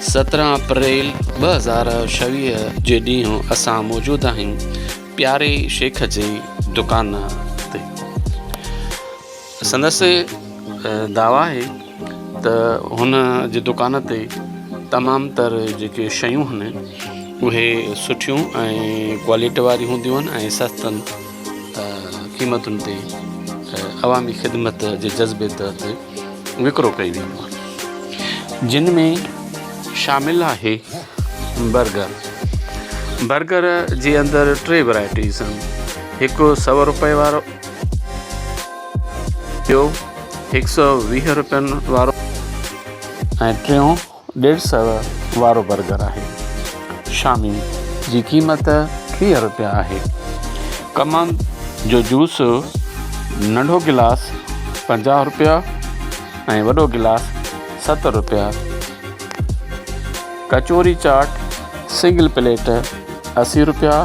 17 अप्रैल 2026 जे ॾींहुं असां मौजूदु आहियूं प्यारे शेख जे दुकान ते। संदसि दावा आहे त हुन जी दुकान ते तमामु तर जेके शयूं आहिनि उहे सुठियूं ऐं क्वालिटी वारियूं हूंदियूं आहिनि ऐं सस्तनि क़ीमतुनि ते अवामी ख़िदमत जे जज़्बे तहत विकिरो कई वेंदियूं आहिनि, जिन में शामिल आहे बर्गर जे अंदरि 3 वैराइटीज़ आहिनि। हिकु 100 रुपए वारो, ॿियो 120 रुपयनि वारो ऐं टियों 150 वारो बर्गर आहे। शामी जी क़ीमत 30 रुपया आहे। कमन जो जूस नंढो गिलास 50 रुपया ऐं वॾो गिलास 70 रुपया। कचौरी चाट सिंगल प्लेट 80 रुपया,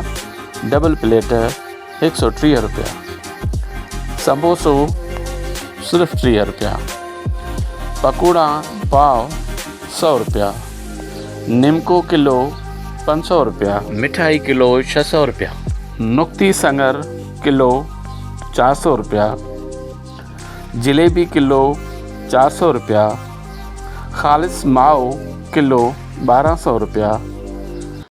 डबल प्लेट 130 रुपया। समोसो सिर्फ़ 30 रुपया। पकौड़ा पाव 100 रुपया। निमको किलो 500 रुपया। मिठाई किलो 600 रुपया। नुक्ती सङर किलो 400 रुपया। जलेबी किलो 400 रुपया। ख़ालिस माओ किलो 1200 रुपया।